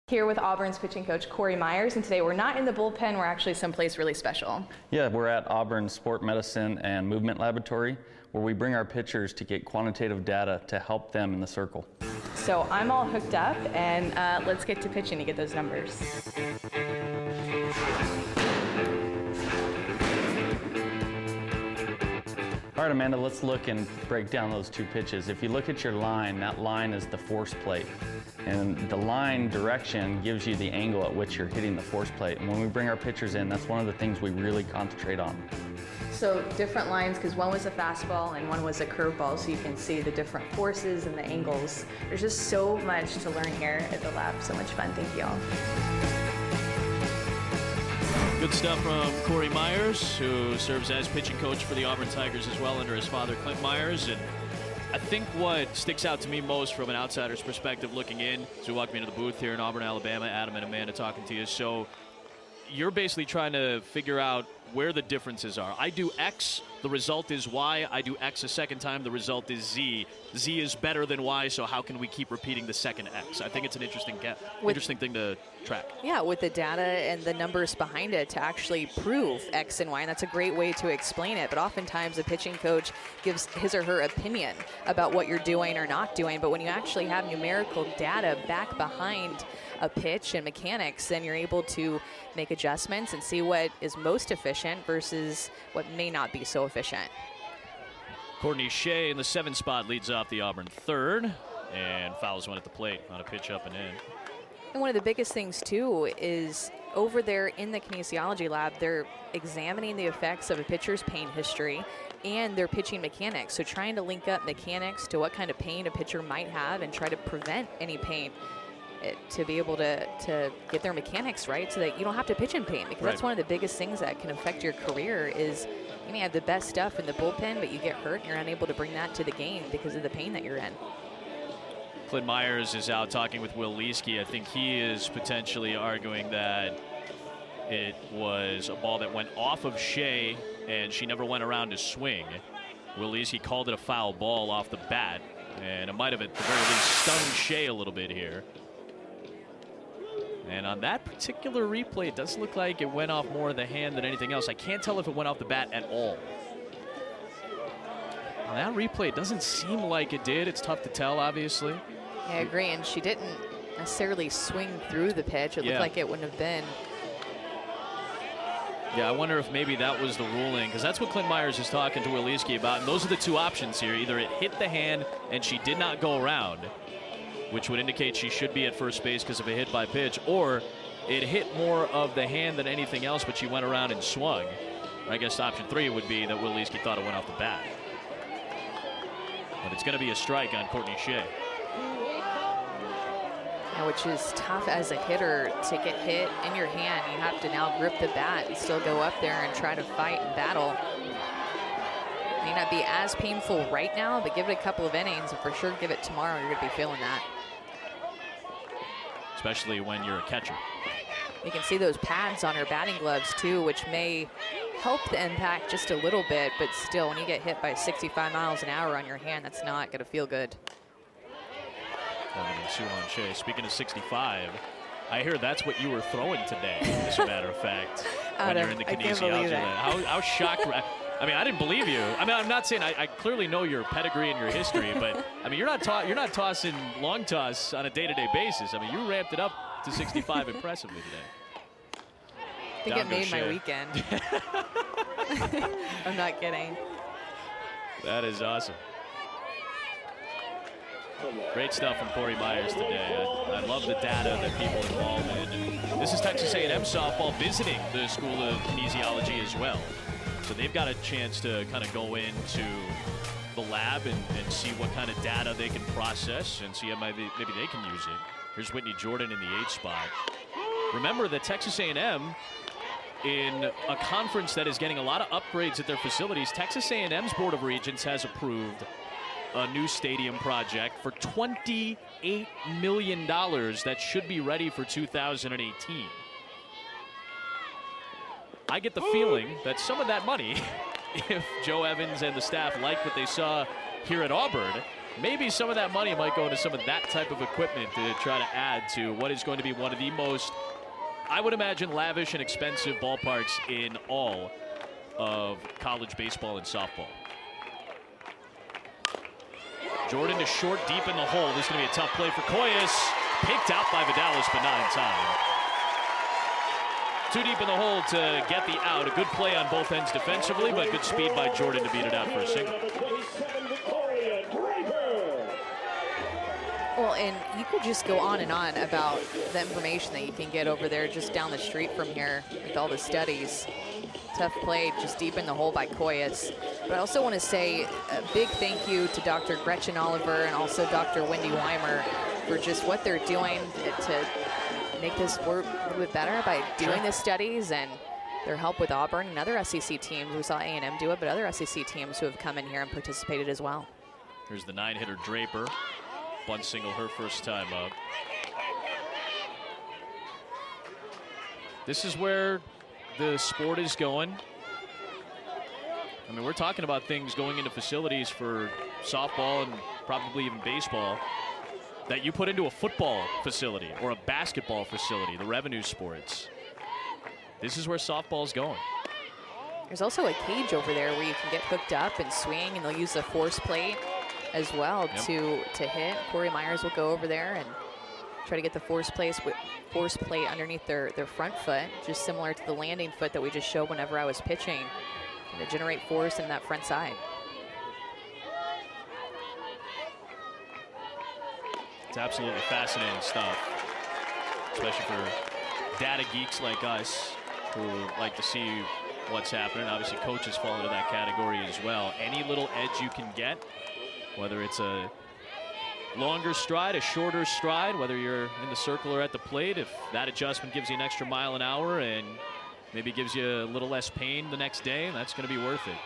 Here with Auburn's pitching coach, Corey Myers, and today we're not in the bullpen, we're actually someplace really special. Yeah, we're at Auburn's Sport Medicine and Movement Laboratory, where we bring our pitchers to get quantitative data to help them in the circle. So I'm all hooked up, and let's get to pitching to get those numbers. All right, Amanda, let's look and break down those two pitches. If you look at your line, that line is the force plate. And the line direction gives you the angle at which you're hitting the force plate. And when we bring our pitchers in, that's one of the things we really concentrate on. So different lines, because one was a fastball and one was a curveball, so you can see the different forces and the angles. There's just so much to learn here at the lab. So much fun. Thank you all. Good stuff from Corey Myers, who serves as pitching coach for the Auburn Tigers as well under his father, Clint Myers. And I think what sticks out to me most from an outsider's perspective looking in, as we walk into the booth here in Auburn, Alabama, Adam and Amanda talking to you. So you're basically trying to figure out where the differences are. I do X, the result is Y. I do X a second time, the result is Z. Z is better than Y, so how can we keep repeating the second X? I think it's an interesting thing to track. Yeah, with the data and the numbers behind it to actually prove X and Y, and that's a great way to explain it. But oftentimes a pitching coach gives his or her opinion about what you're doing or not doing, but when you actually have numerical data back behind a pitch and mechanics, then you're able to make adjustments and see what is most efficient versus what may not be so efficient. Courtney Shea in the 7th spot leads off the Auburn third and fouls one at the plate on a pitch up and in. And one of the biggest things too is over there in the kinesiology lab, they're examining the effects of a pitcher's pain history and their pitching mechanics. So trying to link up mechanics to what kind of pain a pitcher might have and try to prevent any pain, to be able to get their mechanics right so that you don't have to pitch in pain, because that's one of the biggest things that can affect your career is you may have the best stuff in the bullpen, but you get hurt and you're unable to bring that to the game because of the pain that you're in. Clint Myers is out talking with Will Leesky. I think he is potentially arguing that it was a ball that went off of Shea and she never went around to swing. Will Leesky called it a foul ball off the bat, and it might have at the very least stung Shea a little bit here. And on that particular replay, it does look like it went off more of the hand than anything else. I can't tell if it went off the bat at all. On that replay, it doesn't seem like it did. It's tough to tell, obviously. Yeah, I agree, and she didn't necessarily swing through the pitch. It looked like it wouldn't have been. Yeah, I wonder if maybe that was the ruling, because that's what Clint Myers is talking to Will Leesky about. And those are the two options here. Either it hit the hand and she did not go around, which would indicate she should be at first base because of a hit by pitch, or it hit more of the hand than anything else, but she went around and swung. I guess option 3 would be that Will Leesky thought it went off the bat. But it's going to be a strike on Courtney Shea. Yeah, which is tough as a hitter to get hit in your hand. You have to now grip the bat and still go up there and try to fight and battle. May not be as painful right now, but give it a couple of innings, and for sure give it tomorrow, you're going to be feeling that. Especially when you're a catcher. You can see those pads on her batting gloves too, which may help the impact just a little bit, but still, when you get hit by 65 miles an hour on your hand, that's not going to feel good. Suwon Shea, speaking of 65, I hear that's what you were throwing today, as a matter of fact, when you're in the kinesiology lab. How shocked. I mean, I didn't believe you. I mean, I'm not saying I clearly know your pedigree and your history, but I mean, you're not tossing long toss on a day-to-day basis. I mean, you ramped it up to 65 impressively today. I think it made my weekend. I'm not kidding. That is awesome. Great stuff from Corey Myers today. I love the data that people are involved in. And this is Texas A&M softball visiting the School of Kinesiology as well. So they've got a chance to kind of go into the lab and see what kind of data they can process and see how maybe they can use it. Here's Whitney Jordan in the 8th spot. Remember that Texas A&M, in a conference that is getting a lot of upgrades at their facilities, Texas A&M's Board of Regents has approved a new stadium project for $28 million that should be ready for 2018. I get the feeling that some of that money, if Joe Evans and the staff like what they saw here at Auburn, maybe some of that money might go into some of that type of equipment to try to add to what is going to be one of the most, I would imagine, lavish and expensive ballparks in all of college baseball and softball. Jordan to short, deep in the hole. This is going to be a tough play for Koyas. Picked out by Vidalis, but not in time. Too deep in the hole to get the out. A good play on both ends defensively, but good speed by Jordan to beat it out for a single. Well, and you could just go on and on about the information that you can get over there just down the street from here with all the studies. Tough play just deep in the hole by Koyas. But I also want to say a big thank you to Dr. Gretchen Oliver and also Dr. Wendy Weimer for just what they're doing to make this sport a little bit better by doing the studies, and their help with Auburn and other SEC teams. We saw A&M do it, but other SEC teams who have come in here and participated as well. Here's the 9-hitter Draper. Bunt single her first time up. This is where the sport is going. I mean, we're talking about things going into facilities for softball and probably even baseball that you put into a football facility or a basketball facility, the revenue sports. This is where softball's going. There's also a cage over there where you can get hooked up and swing, and they'll use the force plate as well to hit. Corey Myers will go over there and try to get the force plate underneath their front foot, just similar to the landing foot that we just showed whenever I was pitching, and to generate force in that front side. It's absolutely fascinating stuff, especially for data geeks like us who like to see what's happening. Obviously, coaches fall into that category as well. Any little edge you can get, whether it's a longer stride, a shorter stride, whether you're in the circle or at the plate, if that adjustment gives you an extra mile an hour and maybe gives you a little less pain the next day, that's going to be worth it.